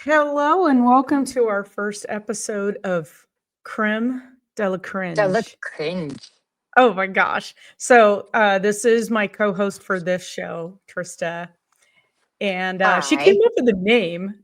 Hello and welcome to our first episode of Creme de la That look Cringe. cringe. Oh my gosh. This is my co-host for this show, Trista. And she came Hi. up with a name.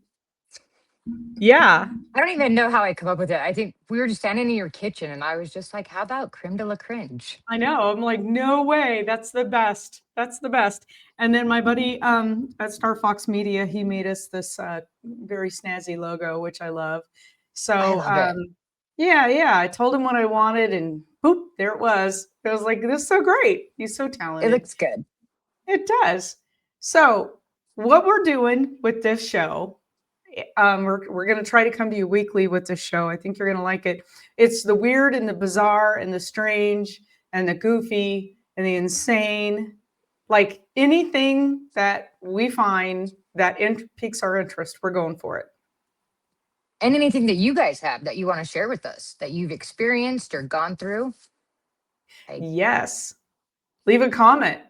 Yeah, I don't even know how I come up with it. I think we were just standing in your kitchen and I was just like, how about creme de la cringe? I know. I'm like, no way. That's the best. That's the best. And then my buddy at Star Fox Media, he made us this very snazzy logo, which I love. I So love it. yeah. I told him what I wanted, and boop, there it was. I was like, this is so great. He's so It talented. looks good. It does. So what we're doing with this show, we're going to try to come to you weekly with this show. I think you're going to like it. It's the weird and the bizarre and the strange and the goofy and the insane, like anything that we find that piques our interest, we're going for it. And anything that you guys have that you want to share with us that you've experienced or gone through. Like, Yes. Leave a comment.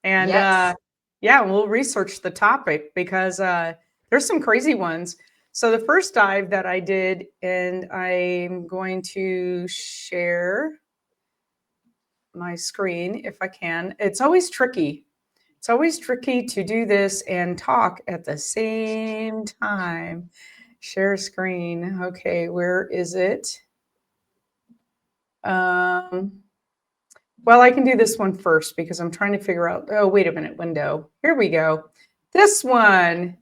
And yes. yeah, we'll research the topic because there's some crazy ones. So the first dive that I did, and I'm going to share my screen if I can. It's always tricky. It's always tricky to do this and talk at the same time. Share screen. Okay, where is it? Well, I can do this one first because I'm trying to figure out. Oh, wait a minute, window. Here we go. This one.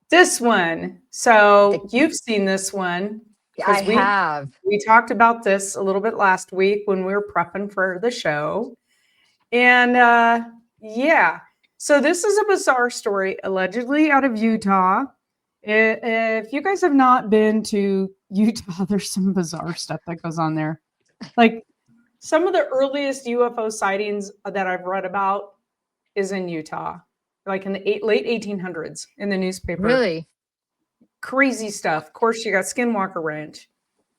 This one. So you've seen this one I because have. we talked about this a little bit last week when we were prepping for the show. And yeah, so this is a bizarre story allegedly out of Utah. If you guys have not been to Utah, there's some bizarre stuff that goes on there. Like some of the earliest UFO sightings that I've read about is in Utah, like in the late 1800s in the newspaper. Really? Crazy stuff. Of course, you got Skinwalker Ranch.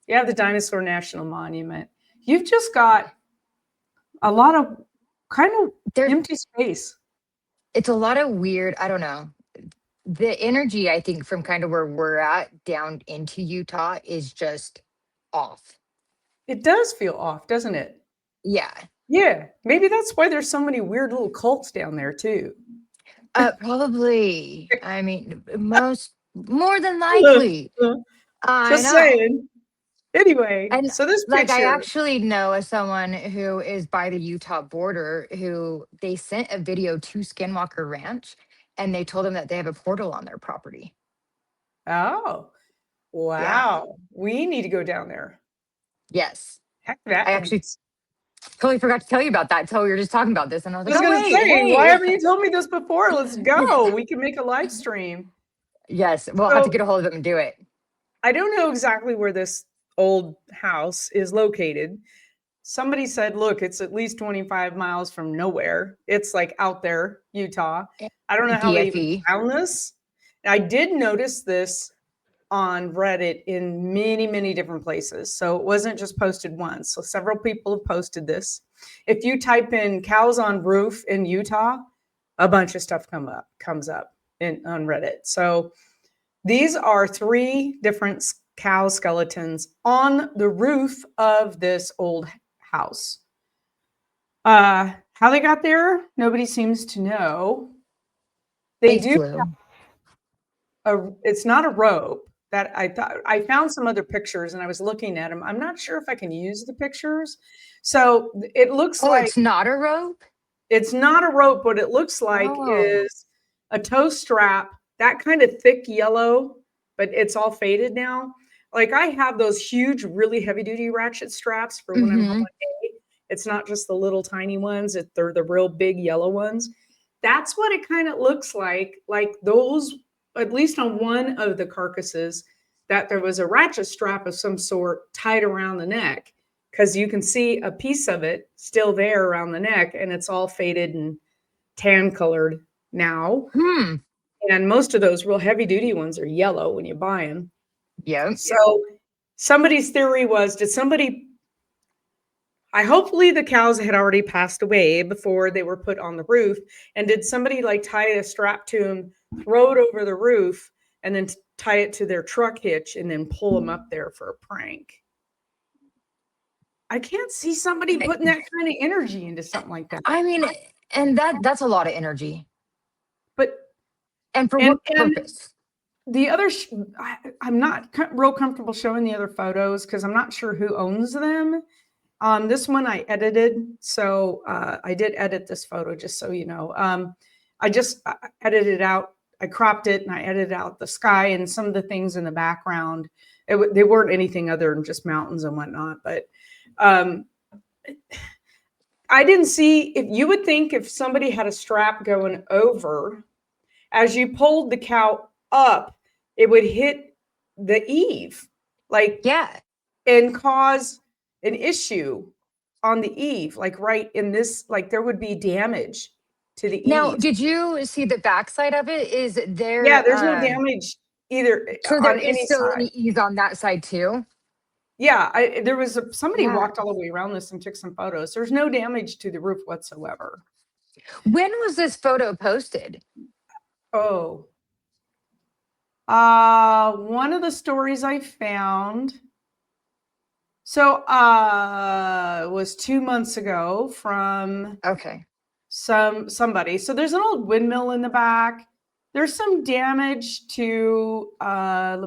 You have the Dinosaur National Monument. You've just got a lot of kind of There, empty space. it's a lot of weird, I don't know. The energy, I think, from kind of where we're at down into Utah is just off. It does feel off, doesn't it? Yeah. Yeah, maybe that's why there's so many weird little cults down there too. Probably. I mean, more than likely. I Just know. saying. Anyway, And so this like I picture, actually know of someone who is by the Utah border who they sent a video to Skinwalker Ranch and they told him that they have a portal on their property. oh, Yeah. wow. We need to go down there. Yes. Heck I that. actually totally forgot to tell you about that until we were just talking about this. And I was I like, was oh gonna wait, say, why hey. haven't you told me this before? Let's go. We can make a live stream. Yes, we'll have to So get a hold of them and do it. I don't know exactly where this old house is located. Somebody said, look, it's at least 25 miles from nowhere. It's like out there, Utah. I don't know how they even DFE. found this. I did notice this on Reddit in many, many different places. So it wasn't just posted once. So several people have posted this. If you type in cows on roof in Utah, a bunch of stuff comes up on Reddit. So these are three different cow skeletons on the roof of this old house. How they got there, nobody seems to know. They They do. flew. It's not a rope. That I thought I found some other pictures and I was looking at them. I'm not sure if I can use the pictures. So it looks Oh, like it's not a rope? it's not a rope. What it looks like Oh. is a toe strap, that kind of thick yellow, but it's all faded now. Like I have those huge, really heavy duty ratchet straps for when I'm Mm-hmm. hauling. It's not just the little tiny ones, they're the real big yellow ones. That's what it kind of looks like those, at least on one of the carcasses, that there was a ratchet strap of some sort tied around the neck because you can see a piece of it still there around the neck and it's all faded and tan colored now. Hmm. And most of those real heavy duty ones are yellow when you buy them. Yep. So somebody's theory was, did somebody, I hopefully the cows had already passed away before they were put on the roof. And did somebody like tie a strap to them, throw it over the roof, and then tie it to their truck hitch and then pull them up there for a prank. I can't see somebody putting that kind of energy into something like that. I mean, and that's a lot of energy. But And for what purpose? the other, I'm not real comfortable showing the other photos because I'm not sure who owns them. This one I edited, so I did edit this photo, just so you know. I just edited out, I cropped it, and I edited out the sky and some of the things in the background. They weren't anything other than just mountains and whatnot, but I didn't see, if you would think if somebody had a strap going over, as you pulled the cow up, it would hit the eave, like, and cause an issue on the eave, like right in this, like there would be damage to the eve. Now, did you see the backside of it? Is there? Yeah, there's no damage either. So there on is any still side. any eave on that side too. Yeah, there was somebody walked all the way around this and took some photos. There's no damage to the roof whatsoever. When was this photo posted? Oh, one of the stories I found. So it was 2 months ago from somebody. So there's an old windmill in the back. There's some damage to but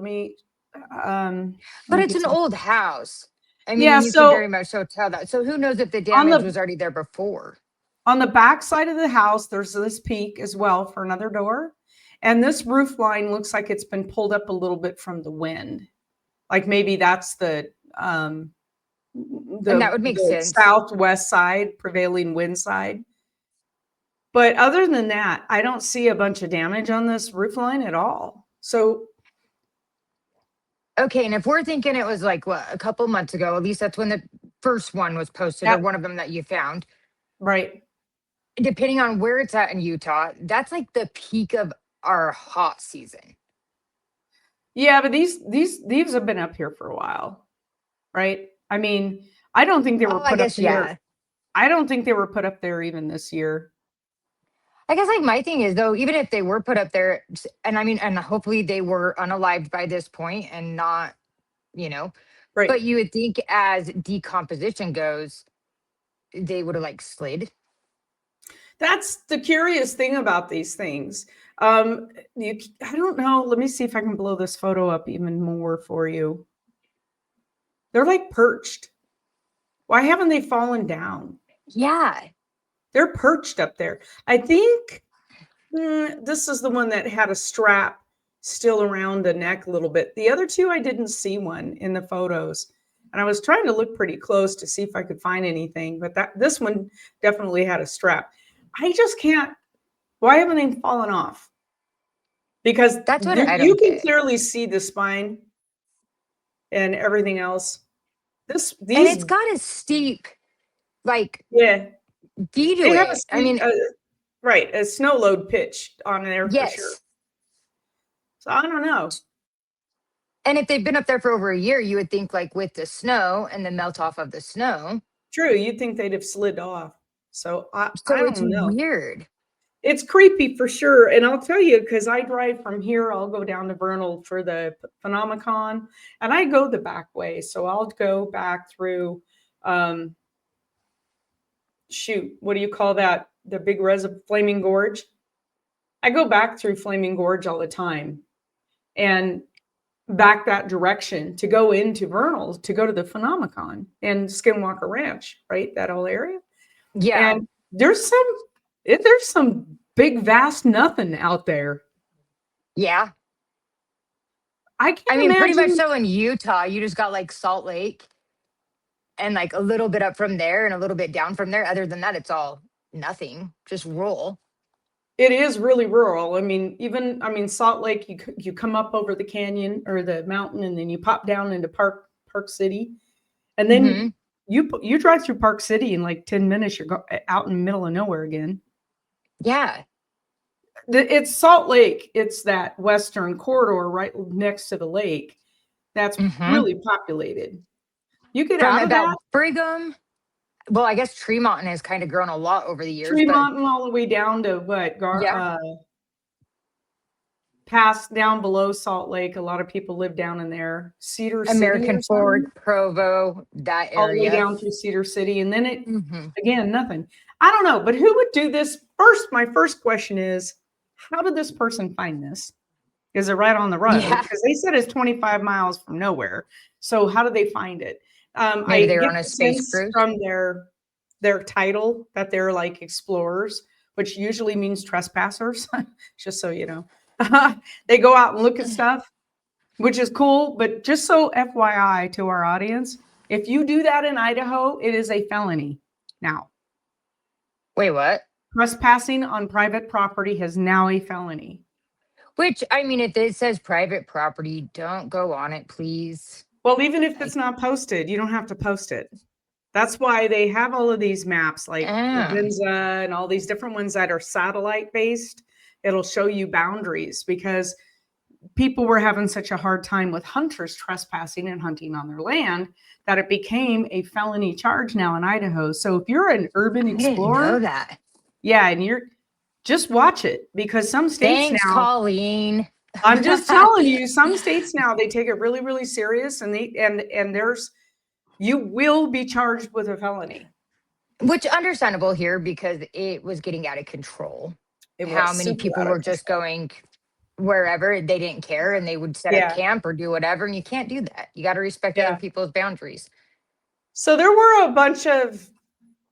it's an old house. I mean, you can very much so tell that. So who knows if the damage was already there before? On the back side of the house, there's this peak as well for another door. And this roof line looks like it's been pulled up a little bit from the wind. Like maybe that's the and that would make sense. Southwest side, prevailing wind side. But other than that, I don't see a bunch of damage on this roof line at all. So, okay, and if we're thinking it was like what, a couple months ago, at least that's when the first one was posted, or one of them that you found, right? Depending on where it's at in Utah, that's like the peak of our hot season. Yeah, but these have been up here for a while, right? I mean, I don't think they were put up there. I don't think they were put up there even this year. I guess like my thing is though, even if they were put up there, and I mean, and hopefully they were unalived by this point and not, right. But you would think as decomposition goes, they would have like slid. That's the curious thing about these things. I don't know. Let me see if I can blow this photo up even more for you. They're like perched. Why haven't they fallen down? Yeah. They're perched up there. I think this is the one that had a strap still around the neck a little bit. The other two, I didn't see one in the photos. And I was trying to look pretty close to see if I could find anything. But this one definitely had a strap. I just can't. Why haven't they fallen off? Because that's what you can clearly see the spine and everything else. And it's got a steep, like, V to it. I mean, right, a snow load pitch on there for sure. So I don't know. And if they've been up there for over a year, you would think like with the snow and the melt off of the snow. True, you'd think they'd have slid off. So I don't know. It's weird. It's creepy for sure. And I'll tell you, because I drive from here, I'll go down to Vernal for the Phenomicon, and I go the back way. So I'll go back through, what do you call that? The big Flaming Gorge. I go back through Flaming Gorge all the time and back that direction to go into Vernal, to go to the Phenomicon and Skinwalker Ranch, right? That whole area. Yeah. And there's some big, vast nothing out there. Yeah. I mean, imagine. Pretty much so in Utah, you just got like Salt Lake and like a little bit up from there and a little bit down from there. Other than that, it's all nothing, just rural. It is really rural. I mean, Salt Lake, you come up over the canyon or the mountain, and then you pop down into Park City, and then you drive through Park City in like 10 minutes. You're out in the middle of nowhere again. Yeah. It's Salt Lake. It's that western corridor right next to the lake that's really populated. You get out of that. Brigham. Well, I guess Tremont has kind of grown a lot over the years. Tremont all the way down to what? past down below Salt Lake. A lot of people live down in there. Cedar City American or Fork, something, Provo, that all the way area. down through Cedar City. And then it, Hmm. again, nothing. I don't know, but who would do this? First, my first question is, how did this person find this? Is it right on the road? Yeah. Because they said it's 25 miles from nowhere. So how did they find it? Maybe I they were get on a the space sense cruise. from their title that they're like explorers, which usually means trespassers, just so you know. They go out and look at stuff, which is cool. But just so FYI to our audience, if you do that in Idaho, it is a felony now. Wait, what? Trespassing on private property is now a felony. Which, I mean, if it says private property, don't go on it, please. Well, even if it's Like, not posted, you don't have to post it. That's why they have all of these maps like oh, Avenza and all these different ones that are satellite based. It'll show you boundaries because people were having such a hard time with hunters trespassing and hunting on their land that it became a felony charge now in Idaho. So if you're an urban I didn't know explorer, that. yeah, and you're just watch it because some states Thanks, now, Colleen. I'm just telling you, some states now they take it really, really serious and there's you will be charged with a felony. Which understandable here because it was getting out of control. It How was many super people out of were just control. going wherever they didn't care and they would set up Yeah, camp or do whatever, and you can't do that. You got to respect other yeah. people's boundaries. So there were a bunch of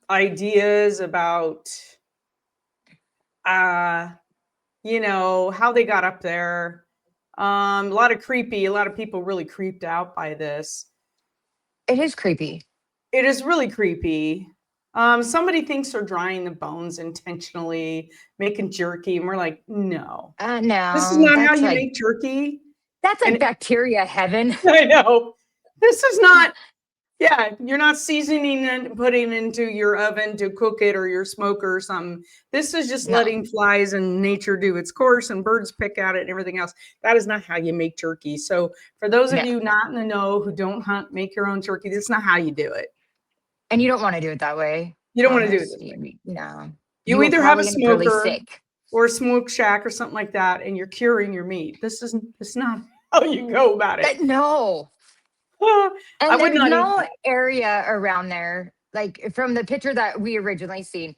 ideas about uh how they got up there. A lot of people really creeped out by this. It is creepy. It is really creepy. Somebody thinks they're drying the bones intentionally, making jerky, and we're like, no, this is No, not how you make jerky. that's like And bacteria heaven. I know this is not. Yeah, you're not seasoning and putting into your oven to cook it or your smoker or something. This is just No, letting flies and nature do its course and birds pick at it and everything else. That is not how you make turkey. So, for those of no. you not in the know who don't hunt, make your own turkey. That's not how you do it. And you don't want to do it that way. You don't want to do it this way. No. You You will either have a probably end up really smoker sick. or a smoke shack or something like that, and you're curing your meat. It's not how you go about it. No. I And would there's not eat no that. area around there. Like from the picture that we originally seen,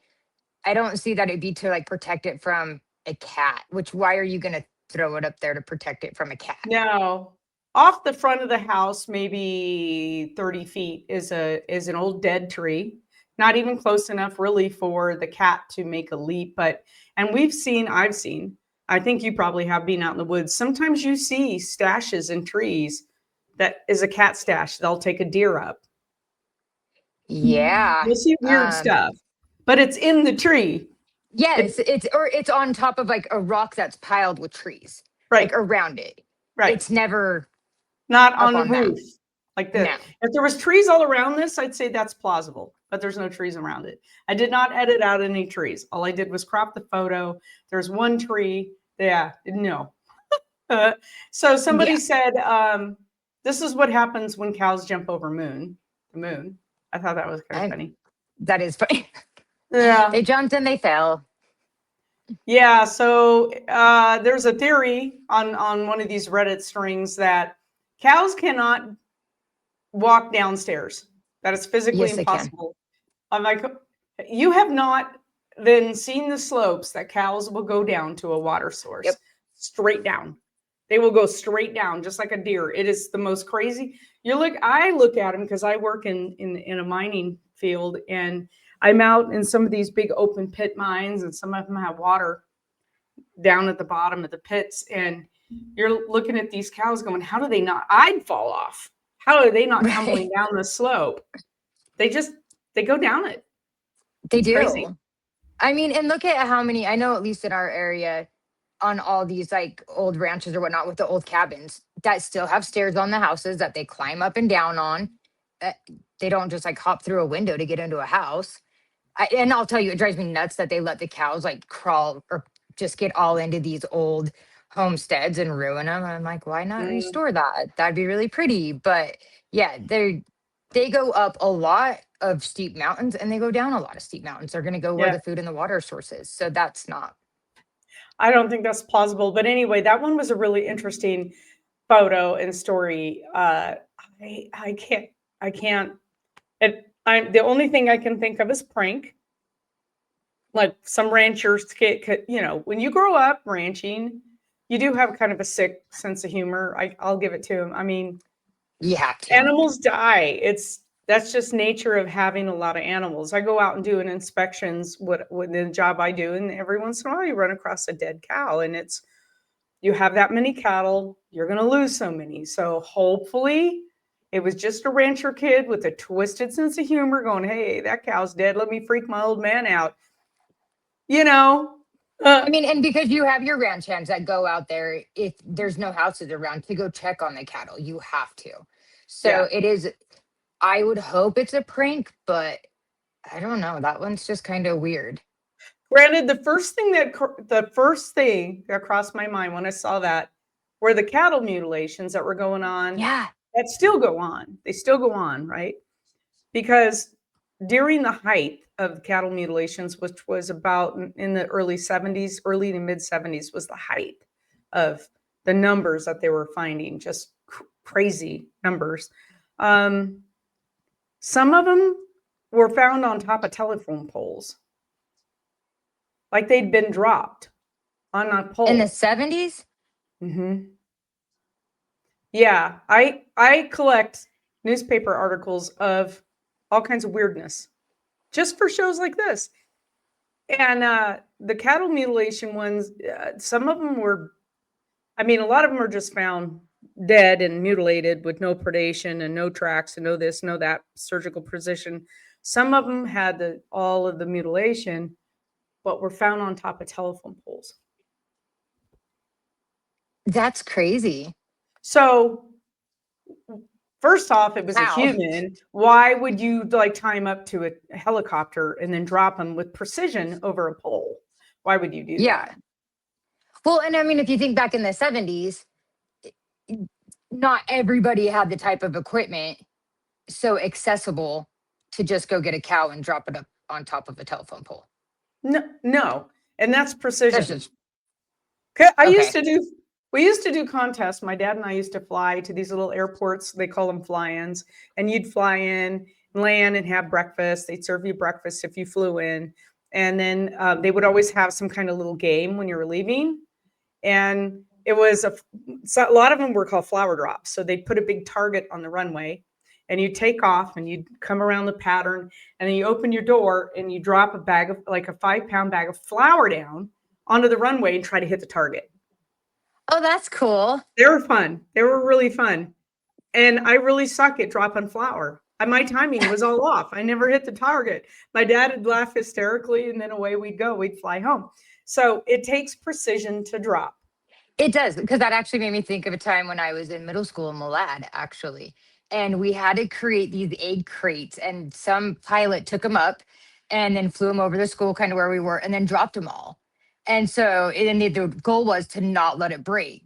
I don't see that it'd be to like protect it from a cat, which why are you going to throw it up there to protect it from a cat? No. Off the front of the house, maybe 30 feet, is an old dead tree. Not even close enough really for the cat to make a leap. And I've seen, I think you probably have been out in the woods. Sometimes you see stashes in trees that is a cat stash. They'll take a deer up. Yeah. You'll see weird Um, stuff, but it's in the tree. It, yes, it's on top of like a rock that's piled with trees, like right, around it. right. It's never Not up on the on that. roof like No. this. If there was trees all around this, I'd say that's plausible, but there's no trees around it. I did not edit out any trees. All I did was crop the photo. There's one tree. Yeah, no. So somebody Yeah, said, this is what happens when cows jump over the moon. I thought that was kind of and funny. that is funny. Yeah. They jumped and they fell. Yeah, so there's a theory on one of these Reddit strings that cows cannot walk downstairs. That is physically Yes, they can. impossible. I'm like, you have not then seen the slopes that cows will go down to a water source, Yep. straight down. They will go straight down, just like a deer. It is the most crazy. I look at them because I work in a mining field, and I'm out in some of these big open pit mines, and some of them have water down at the bottom of the pits, and you're looking at these cows going, how do they not? I'd fall off. How are they not Right. tumbling down the slope? They just they go down it. They It's crazy. do. I mean, and look at how many, I know at least in our area, on all these like old ranches or whatnot with the old cabins that still have stairs on the houses that they climb up and down on. Uh, they don't just like hop through a window to get into a house. And I'll tell you, it drives me nuts that they let the cows like crawl or just get all into these old homesteads and ruin them. I'm like, why not Mm, restore that? That'd be really pretty. But yeah, they go up a lot of steep mountains and they go down a lot of steep mountains. They're going to go where yeah. the food and the water source is. So that's not I don't think that's plausible. But anyway, that one was a really interesting photo and story. I can't. I can't. I'm the only thing I can think of is prank. Like some ranchers get, when you grow up ranching, you do have kind of a sick sense of humor. I'll give it to them. I mean, You have to. animals die. That's just nature of having a lot of animals. I go out and do an inspections what the job I do, and every once in a while you run across a dead cow, and you have that many cattle, you're going to lose so many. So hopefully it was just a rancher kid with a twisted sense of humor going, hey, that cow's dead. Let me freak my old man out. You know, I mean, and because you have your ranch hands that go out there, if there's no houses around to go check on the cattle, you have to. yeah. So it is, I would hope it's a prank, but I don't know. That one's just kind of weird. Granted, the first thing that crossed my mind when I saw that were the cattle mutilations that were going on Yeah. that still go on. They still go on, right? Because during the height of cattle mutilations, which was about in the early 70s, early to mid 70s, was the height of the numbers that they were finding, just crazy numbers. Some of them were found on top of telephone poles, like they'd been dropped on a In the pole. 70s? Hmm. Yeah, I collect newspaper articles of all kinds of weirdness just for shows like this. And the cattle mutilation ones, some of them were, I mean, a lot of them are just found dead and mutilated with no predation and no tracks and no this, no that surgical precision. Some of them had all of the mutilation, but were found on top of telephone poles. That's crazy. So first off, it was a How? human. Why would you like tie him up to a helicopter and then drop him with precision over a pole? Why would you do that? Yeah. Well, and I mean, if you think back in the 70s, not everybody had the type of equipment so accessible to just go get a cow and drop it up on top of a telephone pole. No, no, and that's That's precision. just I used okay. to do. We used to do contests. My dad and I used to fly to these little airports. They call them fly-ins, and you'd fly in, land, and have breakfast. They'd serve you breakfast if you flew in, and then they would always have some kind of little game when you were leaving. And it was a lot of them were called flower drops. So they'd put a big target on the runway, and you take off, and you'd come around the pattern, and then you open your door, and you drop a bag of like a 5-pound bag of flour down onto the runway and try to hit the target. Oh, that's cool. They were fun. They were really fun. And I really suck at dropping flour. My timing was all off. I never hit the target. My dad would laugh hysterically, and then away we'd go. We'd fly home. So it takes precision to drop. It does, because that actually made me think of a time when I was in middle school in Malad, actually. And we had to create these egg crates, and some pilot took them up and then flew them over the school, kind of where we were, and then dropped them all. And so, and the goal was to not let it break.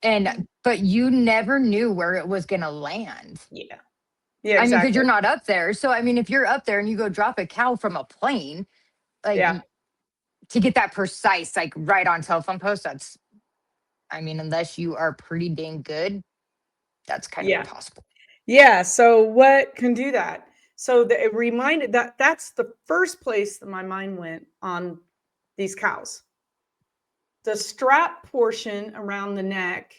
But you never knew where it was going to land. Yeah. Yeah, I mean, because exactly. you're not up there. So, I mean, if you're up there and you go drop a cow from a plane, like Yeah. to get that precise, like right on telephone post, that's, I mean, unless you are pretty dang good, that's kind of Yeah. impossible. Yeah. So what can do that? So it reminded that's the first place that my mind went on these cows. The strap portion around the neck,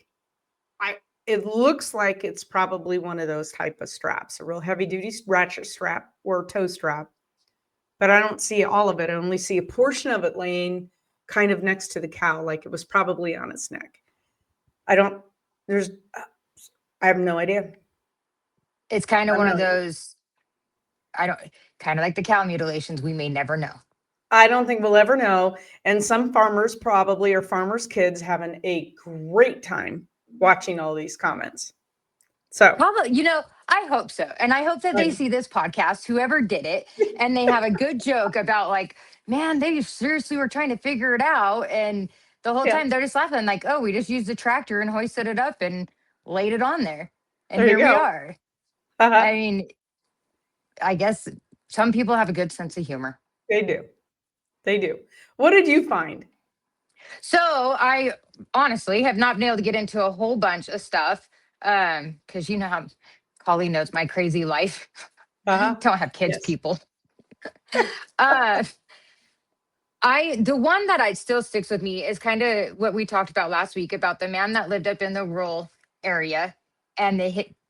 it looks like it's probably one of those type of straps, a real heavy duty ratchet strap or toe strap. But I don't see all of it. I only see a portion of it laying kind of next to the cow, like it was probably on its neck. I don't, there's, I have no idea. It's kind I of have one no of idea. those, I don't, kind of like the cow mutilations, we may never know. I don't think we'll ever know. And some farmers probably are farmers' kids having a great time watching all these comments. So, Probably, I hope so. And I hope that they see this podcast, whoever did it, and they have a good joke about like, man, they seriously were trying to figure it out. And the whole yeah, time they're just laughing, like, oh, we just used the tractor and hoisted it up and laid it on there. And there you here we go. are. Uh-huh. I mean, I guess some people have a good sense of humor. They do. They do. What did you find? So I honestly have not been able to get into a whole bunch of stuff. Because you know how Colleen knows my crazy life. Uh-huh. Don't have kids, Yes. people. Uh the one that I still sticks with me is kind of what we talked about last week about the man that lived up in the rural area, and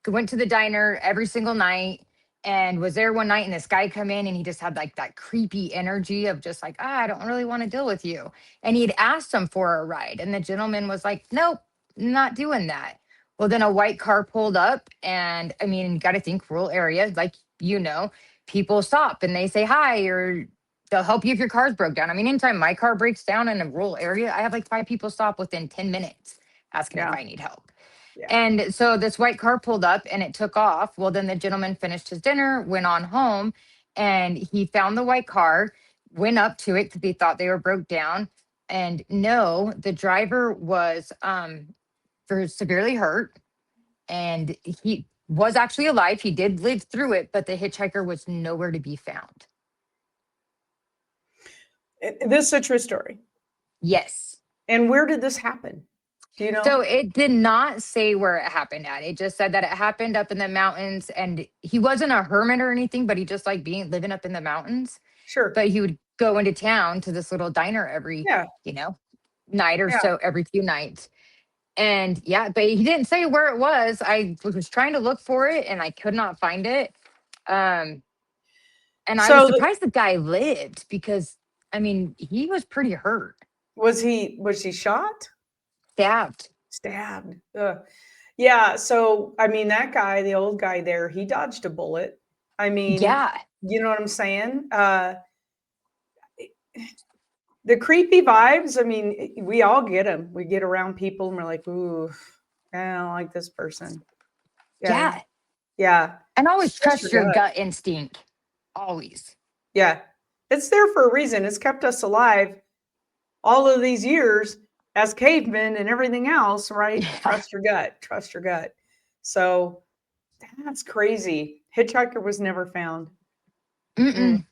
went to the diner every single night and was there one night, and this guy come in and he just had like that creepy energy of just like, I don't really want to deal with you. And he'd asked him for a ride, and the gentleman was like, nope, not doing that. Well, then a white car pulled up, and I mean, you got to think rural area, like, people stop and they say hi, or they'll help you if your car's broke down. I mean, anytime my car breaks down in a rural area, I have like 5 people stop within 10 minutes asking if Yeah. I need help. Yeah. And so this white car pulled up and it took off. Well, then the gentleman finished his dinner, went on home, and he found the white car, went up to it because he thought they were broke down. And no, the driver was severely hurt, and he was actually alive. He did live through it, but the hitchhiker was nowhere to be found. This is a true story. Yes. And where did this happen? Do you know? So it did not say where it happened at. It just said that it happened up in the mountains, and he wasn't a hermit or anything, but he just like living up in the mountains. Sure. But he would go into town to this little diner every, Yeah. Night or Yeah. so, every few nights. And yeah, but he didn't say where it was. I was trying to look for it and I could not find it. And I was So surprised the guy lived because I mean, he was pretty hurt. was he shot? Stabbed. Stabbed. Ugh. Yeah. So I mean, that guy, the old guy there, he dodged a bullet. I mean, Yeah. you know what I'm saying? The creepy vibes. I mean, we all get them. We get around people and we're like, ooh, I don't like this person. Yeah. Yeah. Yeah. And always Trust trust your your gut. gut instinct. Always. Yeah. It's there for a reason. It's kept us alive all of these years as cavemen and everything else, right? Yeah. Trust your gut. Trust your gut. So that's crazy. Hitchhiker was never found. Mm.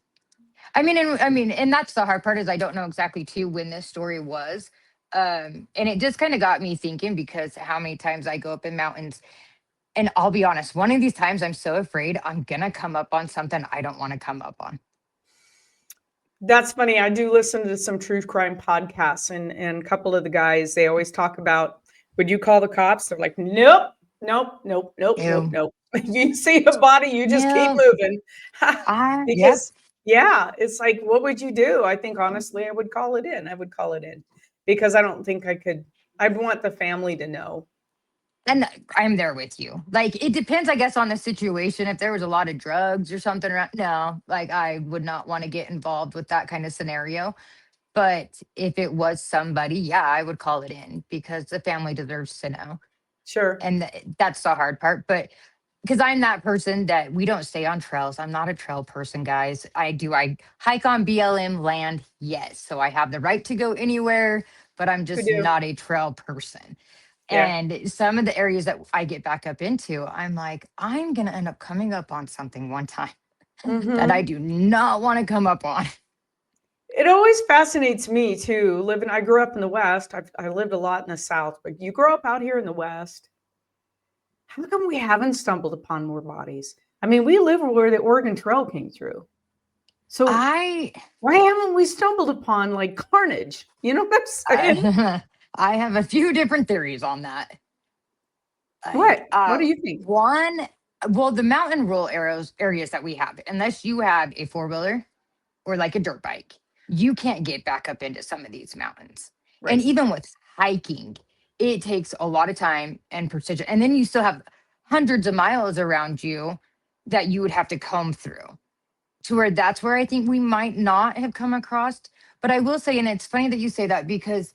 And that's the hard part is I don't know exactly too when this story was. And it just kind of got me thinking because how many times I go up in mountains, and I'll be honest, one of these times I'm so afraid I'm gonna come up on something I don't want to come up on. That's funny. I do listen to some true crime podcasts, and a couple of the guys, they always talk about, would you call the cops? They're like, nope, nope, nope, nope, nope, Ew. nope. If you see a body, you just keep No. moving. Yep. Because, yeah, it's like, what would you do? I think honestly, I would call it in. I would call it in because I don't think I could. I'd want the family to know. And I'm there with you. Like it depends, I guess, on the situation. If there was a lot of drugs or something around, no, like I would not want to get involved with that kind of scenario. But if it was somebody, yeah, I would call it in because the family deserves to know. Sure. And that's the hard part. But because I'm that person that we don't stay on trails. I'm not a trail person, guys. I hike on BLM land, yes. So I have the right to go anywhere, but I'm We just do. not a trail person. Yeah. And some of the areas that I get back up into, I'm like, I'm going to end up coming up on something one time that I Hmm. do not want to come up on. It always fascinates me too. I grew up in the West. I lived a lot in the South, but you grow up out here in the West. How come we haven't stumbled upon more bodies? I mean, we live where the Oregon Trail came through. So I why haven't we stumbled upon like carnage? You know what I'm saying? I have a few different theories on that. Like, What do you think? one, well, the mountain rural areas that we have, unless you have a four-wheeler or like a dirt bike, you can't get back up into some of these mountains. And Right. even with hiking, it takes a lot of time and precision. And then you still have hundreds of miles around you that you would have to comb through to where that's where I think we might not have come across. But I will say, and it's funny that you say that because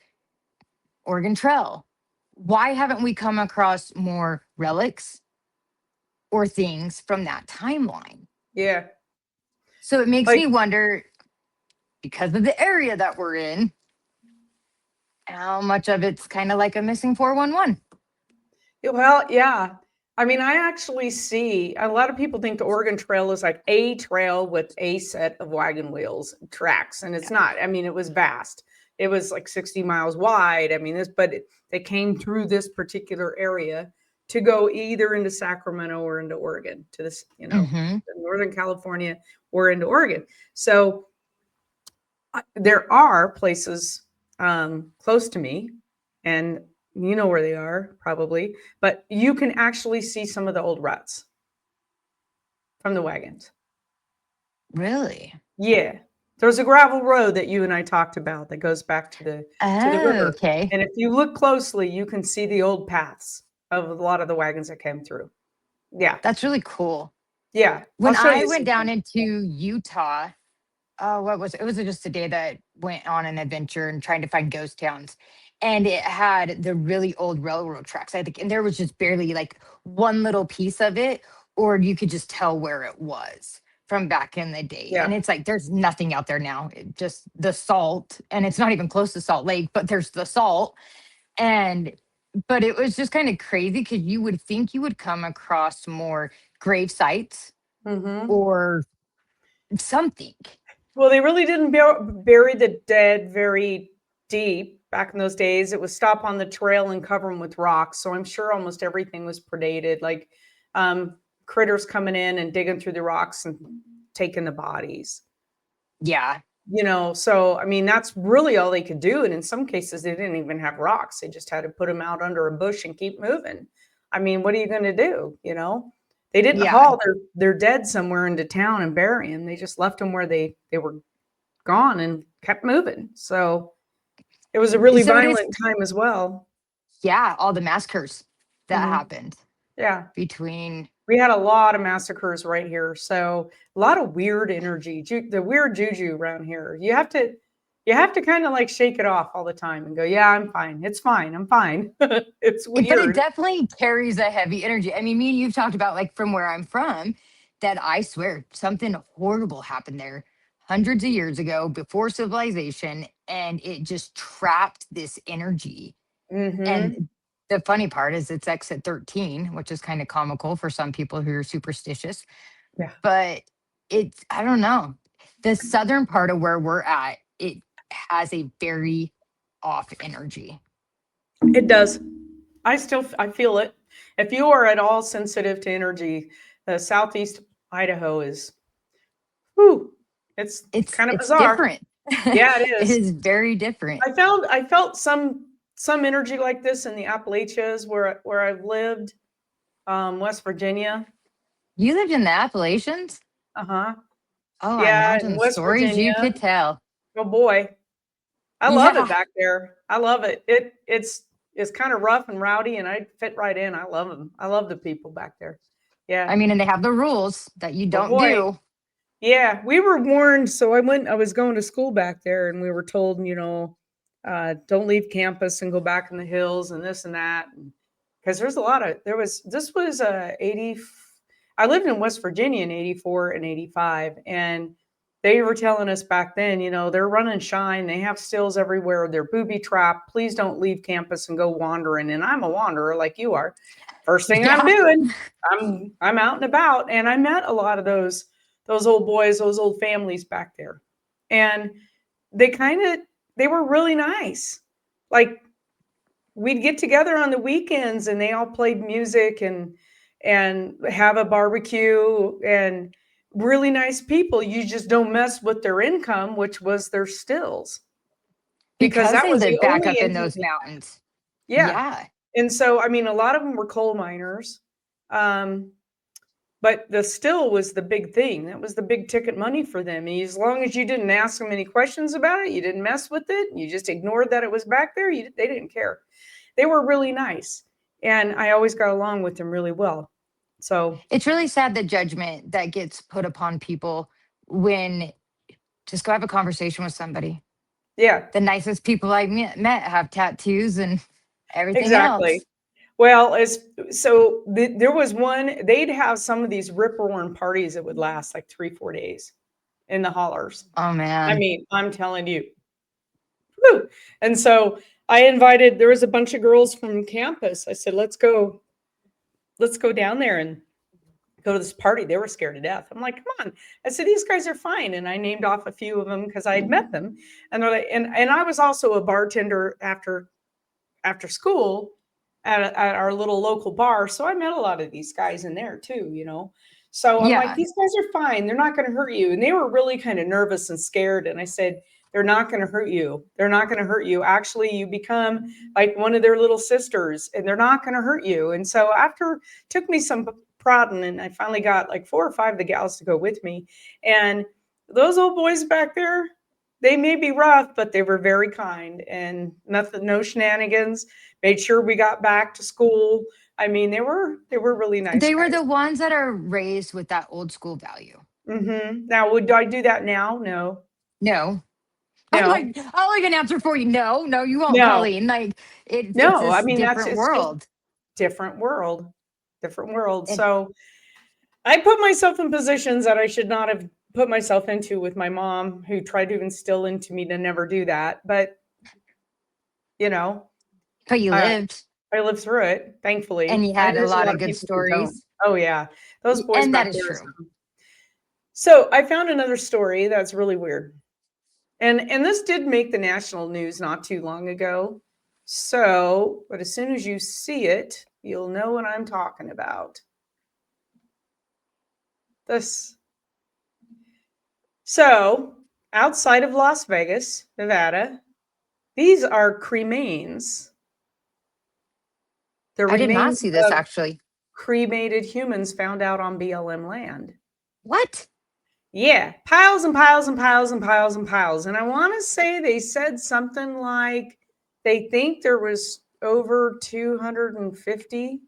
Oregon Trail, why haven't we come across more relics or things from that timeline? Yeah. So it makes Like, me wonder, because of the area that we're in, how much of it's kind of like a missing 411. well, yeah. I mean, I actually see a lot of people think the Oregon Trail is like a trail with a set of wagon wheels tracks, and it's not. I mean, it was vast. it was like 60 miles wide. I mean, they came through this particular area to go either into Sacramento or into Oregon, to this, Mm-hmm. Northern California or into Oregon. So there are places close to me, and you know where they are probably, but you can actually see some of the old ruts from the wagons. Really? Yeah. There's a gravel road that you and I talked about that goes back to the Oh, river. okay. And if you look closely, you can see the old paths of a lot of the wagons that came through. Yeah. That's really cool. Yeah. I'll When show I you went down something. into Utah, oh, what was it? It was just a day that went on an adventure and trying to find ghost towns. And it had the really old railroad tracks, I think. And there was just barely like one little piece of it, or you could just tell where it was from back in the day. And Yeah. it's like there's nothing out there now, just the salt. And it's not even close to Salt Lake, but there's the salt. And but it was just kind of crazy because you would think you would come across more grave sites Mm-hmm. or something. Well, they really didn't bury the dead very deep back in those days. It was stop on the trail and cover them with rocks. So I'm sure almost everything was predated, like um, critters coming in and digging through the rocks and taking the bodies. Yeah. So I mean, that's really all they could do. And in some cases, they didn't even have rocks. They just had to put them out under a bush and keep moving. I mean, what are you going to do? They didn't Yeah. haul their dead somewhere into town and bury them. They just left them where they were gone and kept moving. So it was a really So it is, violent time as well. yeah, all the massacres that Mhm. happened Yeah. between. We had a lot of massacres right here. So a lot of weird energy, the weird juju around here. You have to kind of like shake it off all the time and go, yeah, I'm fine. It's fine. I'm fine. It's But it weird. definitely carries a heavy energy. I mean, me and you've talked about like from where I'm from, that I swear something horrible happened there hundreds of years ago before civilization, and it just trapped this energy. Hmm. And the funny part is it's exit 13, which is kind of comical for some people who are superstitious. Yeah, But it's, I don't know. The southern part of where we're at, it has a very off energy. it does. I feel it. If you are at all sensitive to energy, the southeast Idaho is, whew, it's kind of It's bizarre. different. Yeah, it It is. is very different. I felt some energy like this in the Appalachias where I've lived, West Virginia. You lived in the Appalachians? Uh-huh. Oh, I Yeah, in imagine the West stories you Virginia. could tell. Oh boy. I love it Yeah. back there. I love it. It's kind of rough and rowdy, and I fit right in. I love them. I love the people back there. Yeah. I mean, and they have the rules that you Oh don't boy. do. Yeah, we were warned. So I was going to school back there, and we were told, don't leave campus and go back in the hills and this and that. Because this was 80. I lived in West Virginia in 84 and 85. And they were telling us back then, they're running shine. They have stills everywhere. They're booby trapped. Please don't leave campus and go wandering. And I'm a wanderer like you are. First thing I'm Yeah. doing, I'm out and about. And I met a lot of those old boys, those old families back there. And they were really nice. Like we'd get together on the weekends and they all played music and have a barbecue and really nice people. You just don't mess with their income, which was their stills, because Because that they was the live back only up in income. those mountains. Yeah. Yeah. And so, I mean, a lot of them were coal miners. Um, but the still was the big thing. That was the big ticket money for them. And as long as you didn't ask them any questions about it, you didn't mess with it, you just ignored that it was back there, they didn't care. They were really nice. And I always got along with them really well. So, It's really sad the judgment that gets put upon people when just go have a conversation with somebody. yeah, The nicest people I met have tattoos and everything exactly. else. Well, there was one, they'd have some of these rip roaring parties that would last like 3, 4 days in the hollers. Oh I man. mean, I'm telling you. Woo. And so there was a bunch of girls from campus. I said, let's go down there and go to this party. They were scared to death. I'm like, come on. I said, these guys are fine. And I named off a few of them because I had met them. And they're like, and I was also a bartender after school at our little local bar. So I met a lot of these guys in there too, you know. So I'm like, Yeah. these guys are fine. They're not going to hurt you. And they were really kind of nervous and scared. And I said, they're not going to hurt you. They're not going to hurt you. Actually, you become like one of their little sisters and they're not going to hurt you. And so after took me some prodding and I finally got like 4 or 5 of the gals to go with me. And those old boys back there, they may be rough, but they were very kind and nothing, no shenanigans. Made sure we got back to school. I mean, they were really nice They were guys. the ones that are raised with that old school value. Now, would I do that now? No, No. no, I'll like an answer for you. No, no, you won't, no, Colleen. Like it's no. I this mean, different it's just world. different world, different world. And So I put myself in positions that I should not have put myself into with my mom, who tried to instill into me to never do that. But you know, but you I, lived I lived through it, and thankfully. you had a There's a lot lot of of good people who don't. stories. Oh yeah, those boys And that back is there. true. So I found another story that's really weird, and this did make the national news not too long ago. So, but as soon as you see it, you'll know what I'm talking about. This. So, outside of Las Vegas, Nevada, these are cremains. The I did not remains see this of actually. cremated humans found out on BLM land. What? Yeah, piles and piles and piles and piles and piles. And I want to say they said something like they think there was over 250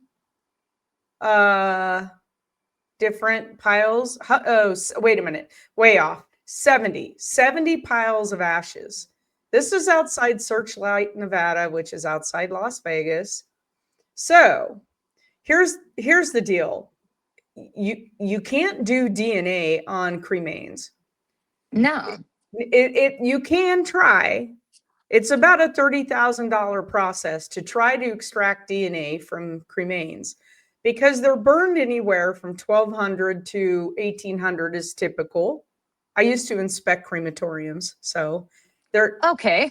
different piles. Oh, wait a minute. Way off. 70 piles of ashes. This is outside Searchlight, Nevada, which is outside Las Vegas. So here's the deal. You can't do DNA on cremains. No. You can try. It's about a $30,000 process to try to extract DNA from cremains because they're burned anywhere from 1200 to 1800 is typical. I used to inspect crematoriums, so they're Okay.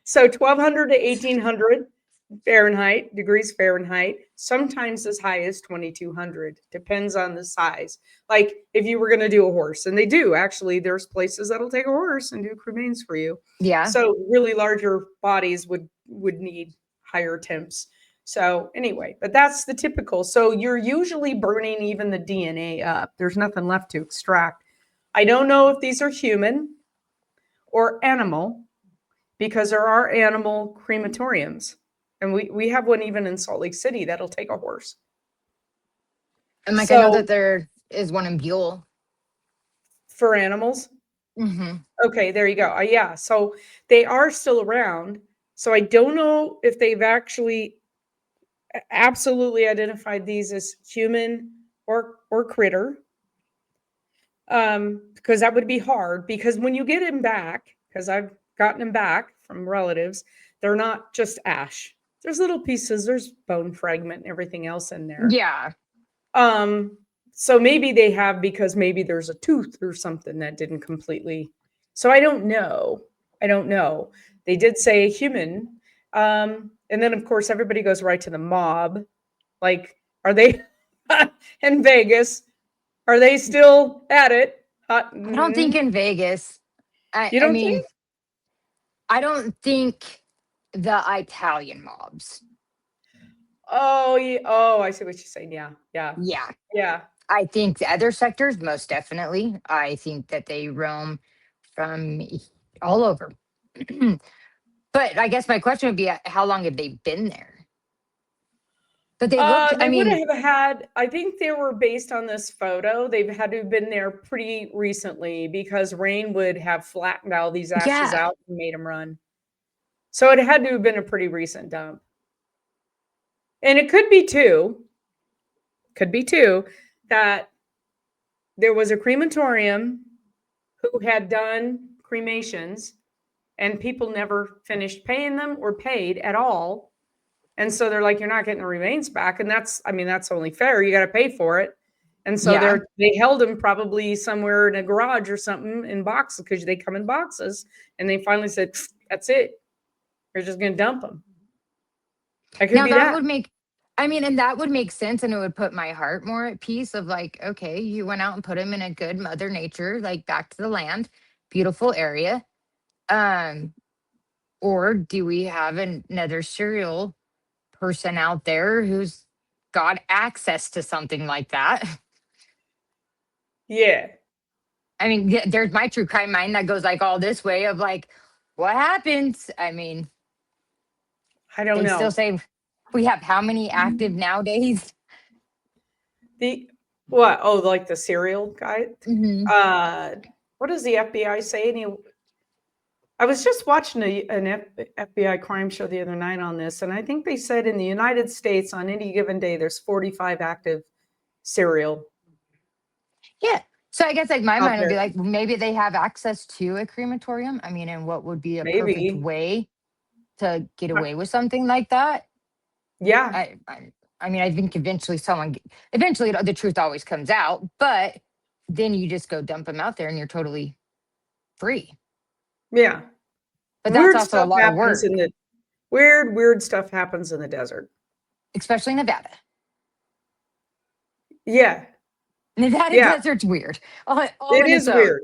so 1200 to 1800 degrees Fahrenheit, sometimes as high as 2200, depends on the size. Like if you were going to do a horse, and they do actually, there's places that'll take a horse and do cremains for you. Yeah. So really larger bodies would need higher temps. So anyway, but that's the typical. So you're usually burning even the DNA up. There's nothing left to extract. I don't know if these are human or animal because there are animal crematoriums. And we have one even in Salt Lake City that'll take a horse. And like I know that there is one in Buell. For animals? Mm-hmm. Okay, there you go. Yeah, so they are still around. So I don't know if they've actually absolutely identified these as human or critter. Because that would be hard. Because when you get him back, because I've gotten him back from relatives, they're not just ash. There's little pieces, there's bone fragment and everything else in there. Yeah. So maybe they have because maybe there's a tooth or something that didn't completely. So I don't know. They did say human. And then of course everybody goes right to the mob. Like, are they in Vegas? Are they still at it? I don't think in Vegas. You don't think? I don't think the Italian mobs. Oh, yeah. Oh, I see what you're saying. Yeah. Yeah. I think the other sectors, most definitely. I think that they roam from all over. But I guess my question would be, how long have they been there? But they look, They would have had, I think they were based on this photo. They've had to have been there pretty recently because rain would have flattened all these ashes out and made them run. So it had to have been a pretty recent dump. And it could be too that there was a crematorium who had done cremations and people never finished paying them or paid at all. And so they're like, you're not getting the remains back. And that's only fair. You got to pay for it. And so they held him probably somewhere in a garage or something in boxes because they come in boxes. And they finally said, "That's it. We're just going to dump them." I could Now be that that. would make, I mean, and that would make sense, and it would put my heart more at peace of like, okay, you went out and put him in a good mother nature, like back to the land, beautiful area. Um, or do we have another serial person out there who's got access to something like that? Yeah. I mean, there's my true crime mind that goes like all this way of like, what happens? I mean, I don't they still know. say we have how many active nowadays? The what? Oh, like the serial guy. Hmm. What does the FBI say? I was just watching an FBI crime show the other night on this, and I think they said in the United States on any given day there's 45 active serial Yeah. So I guess like my out mind would be there. like, well, maybe they have access to a crematorium. I mean, and what would be a perfect Maybe. way to get Uh, away with something like that? Yeah. I, I, I mean, I think eventually eventually the truth always comes out, but then you just go dump them out there and you're totally free. Yeah. But that's Weird also a stuff lot of happens in work, the weird stuff happens in the desert. especially Nevada. Yeah. Nevada Yeah. desert's weird, all It in its is own. weird.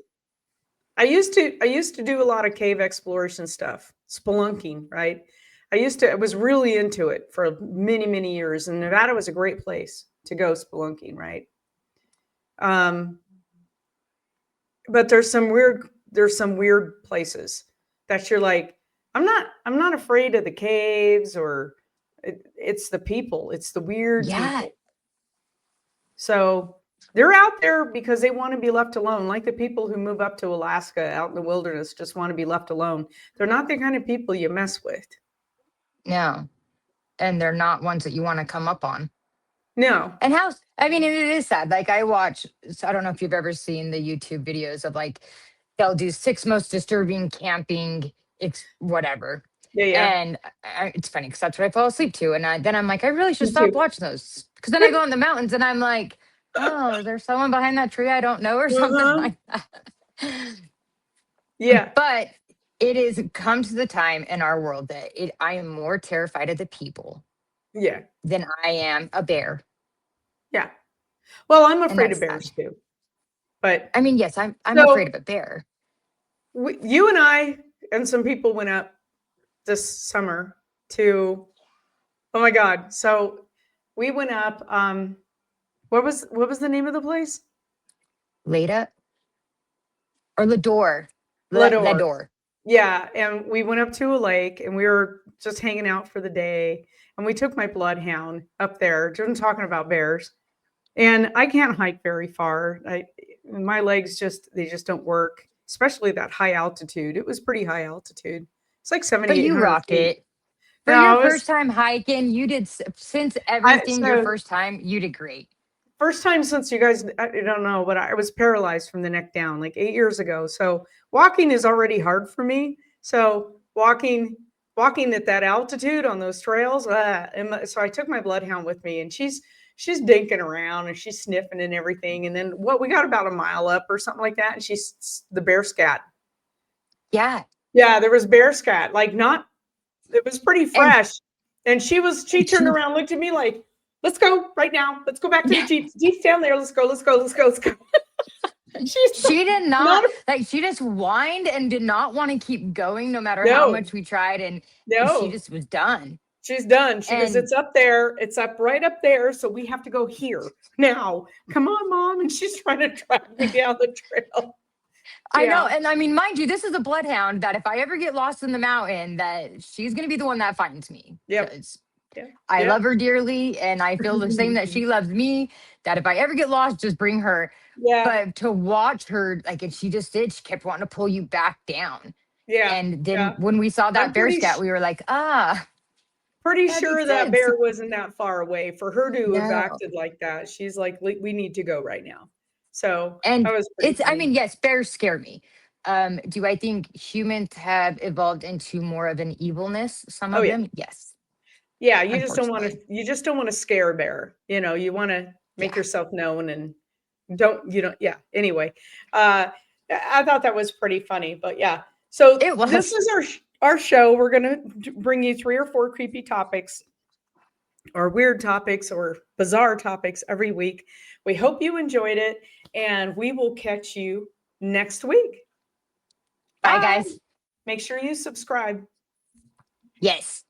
I used to do a lot of cave exploration stuff, spelunking, right? I was really into it for many years, and Nevada was a great place to go spelunking, right? Um, but there's some weird places that you're like, I'm not afraid of the caves or it's the people, it's the weird Yeah. people. So they're out there because they want to be left alone, like the people who move up to Alaska out in the wilderness just want to be left alone. They're not the kind of people you mess with. No. And they're not ones that you want to come up on. No. And how, I mean, and it is sad. Like I watch, so I don't know if you've ever seen the YouTube videos of like, they'll do 6 most disturbing camping, whatever. Yeah, yeah. And it's funny because that's what I fall asleep to. And then I'm like, I really should Me too. stop watching those. Because then I go in the mountains and I'm like, oh, is there someone behind that tree I don't know or something Uh-huh. like that? Yeah. But it is come to the time in our world that I am more terrified of the people Yeah. than I am a bear. Yeah. Well, I'm And afraid of that's sad. bears too. But I mean, yes, I'm afraid so of a bear. you and I and some people went up this summer to, oh my God. So we went up, what was the name of the place? Leda or Lador. Lador. Lador. Yeah, and we went up to a lake and we were just hanging out for the day. And we took my bloodhound up there, just talking about bears. And I can't hike very far. My legs just don't work, especially that high altitude. It was pretty high altitude. It's like But you 7,800 rocked feet. it. For your No, it was first time hiking, you did, since I everything, your so first time, you did great. first time since you guys, I don't know, but I was paralyzed from the neck down like 8 years ago. So walking is already hard for me. So walking at that altitude on those trails, so I took my bloodhound with me, and she's dinking around and she's sniffing and everything. And then we got about a mile up or something like that, and she's the bear scat. Yeah. Yeah, there was bear scat, like not. It was pretty And, fresh, and she and turned she, around, looked at me like, "Let's go right now. Let's go back to the yeah, Jeep. Jeep's down there. Let's go. Let's go. Let's go. Let's go." She's she did not not, like, she just whined and did not want to keep going no matter how no, much we tried. And she no. just was done. She's done. She goes, And "It's up there. It's up right up there. So we have to go here now. Come on, mom." And she's trying to drag me down the trail. I know. Yeah. And I mean, mind you, this is a bloodhound that if I ever get lost in the mountain, that she's going to be the one that finds me Yep. because Yep. I Yep. love her dearly. And I feel the same that she loves me, that if I ever get lost, just bring her. Yeah. But to watch her, like, and she just did, she kept wanting to pull you back down. Yeah. And then Yeah. when we saw that I'm bear scat, we were like, pretty that makes sure that sense. bear wasn't that far away for her to have No. acted like that. She's like, we need to go right now. So that And was pretty I funny. mean, yes, bears scare me. Do I think humans have evolved into more of an evilness? Some Oh of yeah. them, yes, Yeah. You just don't want to, unfortunately. scare a bear. You want to make Yeah. yourself known and Yeah. Anyway, I thought that was pretty funny, but yeah. So It was. this is our show. We're going to bring you 3 or 4 creepy topics or weird topics or bizarre topics every week. We hope you enjoyed it, and we will catch you next week. Bye, guys. Make sure you subscribe. Yes.